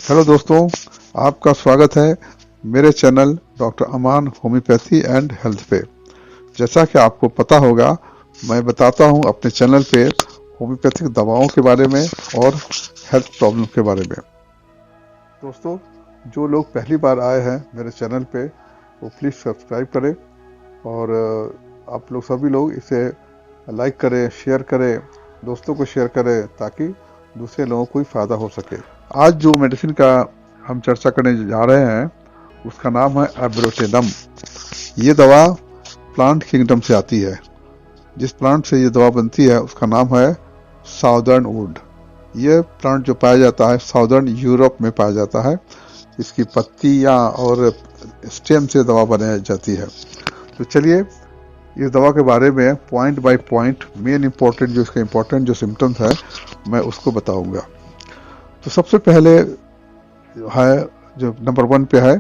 Hello दोस्तों, आपका स्वागत है मेरे channel doctor Aman homeopathy and health पे। जैसा कि आपको पता होगा, मैं बताता हूं अपने चैनल पे होम्योपैथिक दवाओं के बारे में और हेल्थ प्रॉब्लम के बारे में। दोस्तों, जो लोग पहली बार आए हैं मेरे चैनल पे वो प्लीज़ सब्सक्राइब करें और आप लोग सभी लोग इसे लाइक करें, शेयर करें, दोस्तों को शेयर करें ताकि दूसरे लोगों को भी फ़ायदा हो सके। आज जो मेडिसिन का हम चर्चा करने जा रहे हैं उसका नाम है एब्रोटेनम। ये दवा प्लांट किंगडम से आती है। जिस प्लांट से ये दवा बनती है उसका नाम है साउदर्न वुड। ये प्लांट जो पाया जाता है साउदर्न यूरोप में पाया जाता है। इसकी पत्तियां और स्टेम से दवा बनाई जाती है। तो चलिए इस दवा के बारे में point by point main important जो इसके इंपॉर्टेंट जो सिम्टम्स है मैं उसको बताऊंगा। तो सबसे पहले है जो नंबर 1 पे है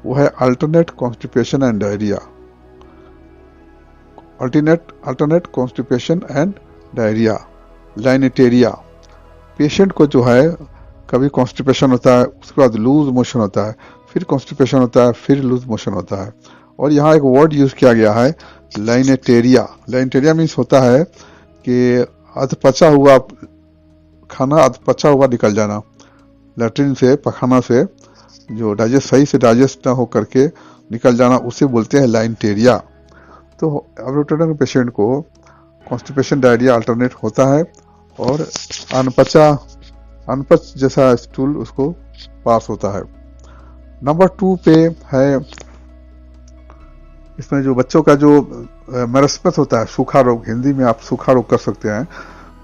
वो है alternate constipation and diarrhoea. Alternate constipation and diarrhoea, lienteria. Patient को जो है कभी कॉन्स्टिपेशन होता है, उसके बाद लूज मोशन होता है, फिर कॉन्स्टिपेशन होता है, फिर लूज मोशन होता है। और यहाँ एक वर्ड यूज किया गया है लाइनेटेरिया। लाइनेटेरिया मीन्स होता है कि अधपचा हुआ खाना अधपचा हुआ निकल जाना, लैट्रिन से पखाना से जो सही से डाइजेस्ट ना हो करके निकल जाना, उसे बोलते हैं लाइनेटेरिया। तो एब्रोटेनम पेशेंट को कॉन्स्टिपेशन डायरिया अल्टरनेट होता है और अनपच जैसा स्टूल उसको पास होता है। नंबर 2 पे है इसमें जो बच्चों का जो मैरस्मस होता है, सूखा रोग, हिंदी में आप सूखा रोग कर सकते हैं,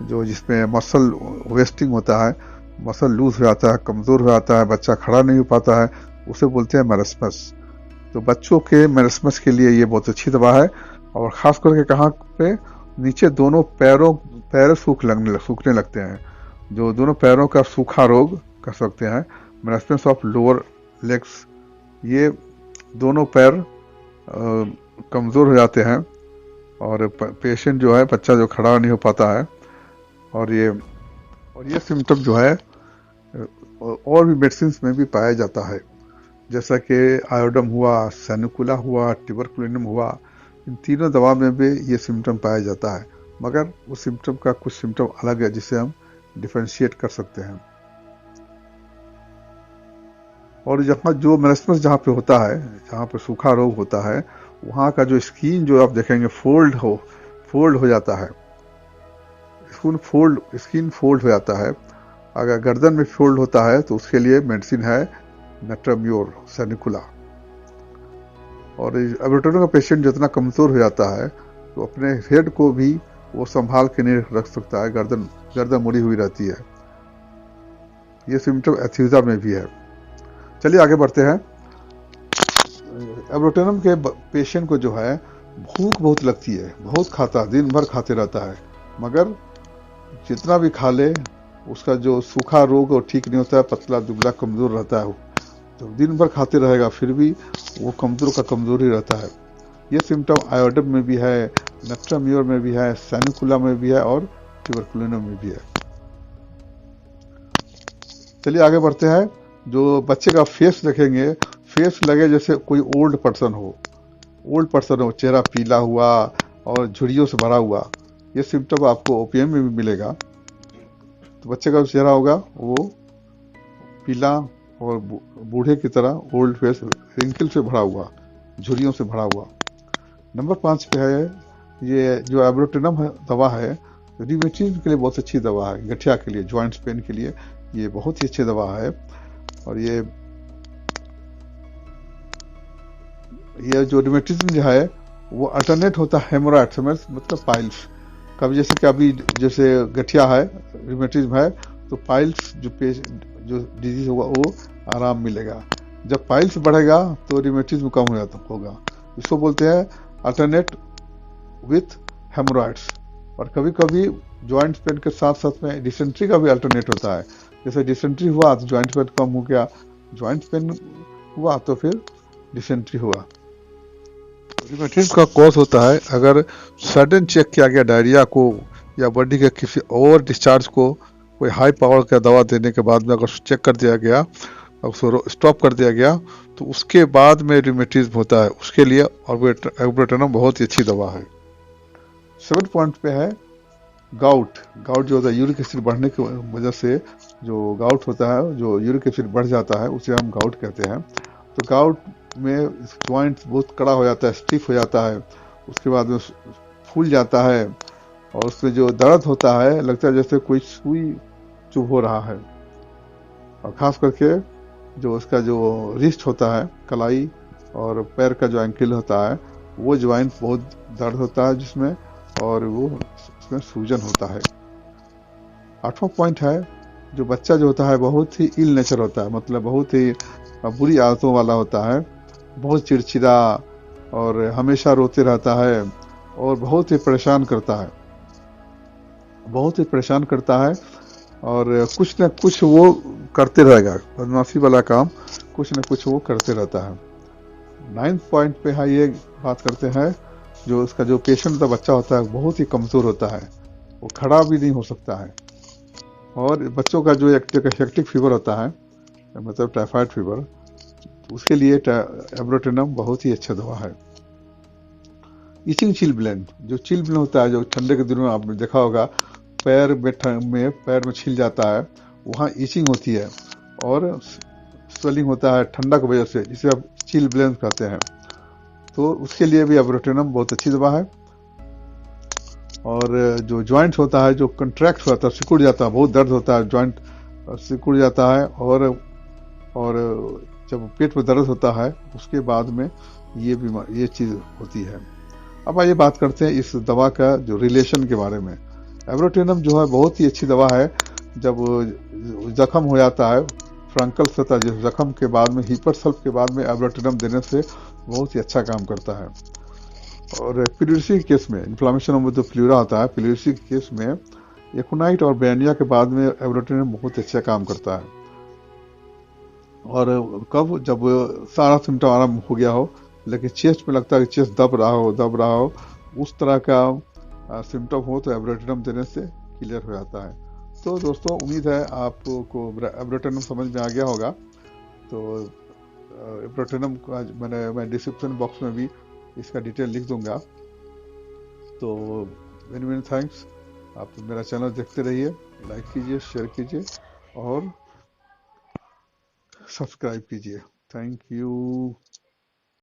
जो जिसमें मसल वेस्टिंग होता है, मसल लूज हो जाता है, कमजोर हो जाता है, बच्चा खड़ा नहीं हो पाता है, उसे बोलते हैं मैरस्मस। तो बच्चों के मैरस्मस के लिए ये बहुत अच्छी दवा है। और खास करके कहाँ पे, नीचे दोनों पैर सूखने लगते हैं, जो दोनों पैरों का सूखा रोग कर सकते हैं, मैरस्मस ऑफ लोअर लेग्स। ये दोनों पैर कमज़ोर हो जाते हैं और पेशेंट जो है, बच्चा जो खड़ा नहीं हो पाता है। और ये सिम्टम जो है और भी मेडिसिन में भी पाया जाता है, जैसा कि आयोडम हुआ, सैनुकुला हुआ, ट्यूबरकुलिनम हुआ। इन तीनों दवा में भी ये सिम्टम पाया जाता है, मगर उस सिम्टम का कुछ सिम्टम अलग है जिसे हम डिफरेंशिएट कर सकते हैं। और जहाँ जो मैरस्मस जहाँ पे होता है, जहाँ पे सूखा रोग होता है, वहाँ का जो स्किन जो आप देखेंगे फोल्ड हो जाता है, स्किन फोल्ड हो जाता है। अगर गर्दन में फोल्ड होता है तो उसके लिए मेडिसिन है नेट्राम्योर सैनिकुला। और एब्रोटेनम का पेशेंट जितना कमजोर हो जाता है तो अपने हेड को भी वो संभाल के नहीं रख सकता है, गर्दन मुड़ी हुई रहती है। ये सिम्टम एथीजा में भी है। चलिए आगे बढ़ते हैं। एब्रोटेनम के पेशेंट को जो है भूख बहुत लगती है, बहुत खाता है, दिन भर खाते रहता है, मगर जितना भी खा ले उसका जो सूखा रोग और ठीक नहीं होता है, पतला दुबला कमजोर रहता है। तो दिन भर खाते रहेगा फिर भी वो कमजोर ही रहता है। ये सिम्टम आयोडम में भी है, नेट्राम्योर में भी है, सैनिकुला में भी है और ट्यूबरकुलिनम में भी है। चलिए आगे बढ़ते हैं। जो बच्चे का फेस देखेंगे, फेस लगे जैसे कोई ओल्ड पर्सन हो, चेहरा पीला हुआ और झुर्रियों से भरा हुआ। ये सिम्टम आपको ओपीएम में भी मिलेगा। तो बच्चे का जो चेहरा होगा वो पीला और बूढ़े की तरह ओल्ड फेस, रिंकल से भरा हुआ, झुर्रियों से भरा हुआ। नंबर 5 पे है ये जो एब्रोटेनम दवा है, रिमेटिज्म के लिए बहुत अच्छी दवा है, गठिया के लिए, जॉइंट्स पेन के लिए ये बहुत ही अच्छी दवा है। और ये जो रिमेटिज्म जो है वो अल्टरनेट होता है हेमोरॉइड्स, मतलब पाइल्स। कभी जैसे गठिया है, रिमेटिज्म है, तो पाइल्स जो डिजीज होगा वो आराम मिलेगा। जब पाइल्स बढ़ेगा तो रिमेटिज्म कम होगा। इसको बोलते हैं अल्टरनेट विथ हेमोरॉइड्स। और कभी कभी जॉइंट पेन के साथ साथ में डिसेंट्री का भी अल्टरनेट होता है। जैसे डिसेंट्री हुआ तो जॉइंट पेन कम हो गया, जॉइंट पेन हुआ तो फिर डिसेंट्री हुआ। रिमेटिज्म का कॉज होता है अगर सडन चेक किया गया डायरिया को या बॉडी के किसी और डिस्चार्ज को कोई हाई पावर का दवा देने के बाद में अगर चेक कर दिया गया उसको स्टॉप कर दिया गया, तो उसके बाद में रिमेटिज्म होता है, उसके लिए एब्रोटेनम बहुत ही अच्छी दवा है। 7 पॉइंट पे है गाउट। गाउट जो होता है, यूरिक एसिड बढ़ने की वजह से जो गाउट होता है, जो यूरिक एसिड बढ़ जाता है, उसे हम गाउट कहते हैं। तो गाउट में ज्वाइंट बहुत कड़ा हो जाता है, स्टिफ हो जाता है, उसके बाद में फूल जाता है, और उसमें जो दर्द होता है लगता है जैसे कोई सुई चुभ हो रहा है। और खास करके जो उसका जो रिस्ट होता है, कलाई और पैर का जो एंकल होता है, वो ज्वाइंट बहुत दर्द होता है जिसमें, और वो उसमें सूजन होता है। 8वां पॉइंट है, जो बच्चा जो होता है बहुत ही इल नेचर होता है, मतलब बहुत ही बुरी आदतों वाला होता है, बहुत चिड़चिड़ा और हमेशा रोते रहता है, और बहुत ही परेशान करता है, बहुत ही परेशान करता है, और कुछ न कुछ वो करते रहेगा, बदमाशी वाला काम कुछ न कुछ वो करते रहता है। 9 पॉइंट पे है, ये बात करते हैं, जो उसका जो पेशेंट का बच्चा होता है बहुत ही कमज़ोर होता है, वो खड़ा भी नहीं हो सकता है। और बच्चों का जो एक हेक्टिक फीवर होता है, मतलब टाइफाइड फीवर, उसके लिए एब्रोटेनम बहुत ही अच्छा दवा है। इचिंग चिल ब्लेंड, जो चिल ब्लेंड होता है, जो ठंडे के दिनों में आपने देखा होगा, पैर में छिल जाता है, वहाँ इचिंग होती है और स्वेलिंग होता है ठंडा की वजह से, जिसे आप चिल ब्लेंड कहते हैं। तो उसके लिए भी एब्रोटेनम बहुत अच्छी दवा है। और जो जॉइंट होता है, जो कंट्रैक्ट होता है, सिकुड़ जाता है, बहुत दर्द होता है, जॉइंट सिकुड़ जाता है, और जब पेट में दर्द होता है उसके बाद में ये चीज़ होती है। अब आइए बात करते हैं इस दवा का जो रिलेशन के बारे में। एब्रोटेनम जो है बहुत ही अच्छी दवा है, जब जख्म हो जाता है, फ्रंकल्स होता है, जिस जख्म के बाद में हीपरसल्फ के बाद में एब्रोटेनम देने से बहुत ही अच्छा काम करता है। और प्लूरिसी के केस में, इन्फ्लामेशन ऑफ द प्लूरा होता है, प्लूरिसी के केस में एकोनाइट और बैनिया के बाद में एब्रोटेनम बहुत अच्छा काम करता है। और कब, जब सारा सिम्टम आराम हो गया हो, लेकिन चेस्ट में लगता है कि चेस्ट दब रहा हो, उस तरह का सिम्टम हो, तो एब्रोटेनम देने से क्लियर हो जाता है। तो दोस्तों, उम्मीद है आपको एब्रोटेनम समझ में आ गया होगा। तो एब्रोटेनम का मैं डिस्क्रिप्शन बॉक्स में भी इसका डिटेल लिख दूंगा। तो मेनी मेनी थैंक्स। आप मेरा चैनल देखते रहिए, लाइक कीजिए, शेयर कीजिए और सब्सक्राइब कीजिए। Thank you.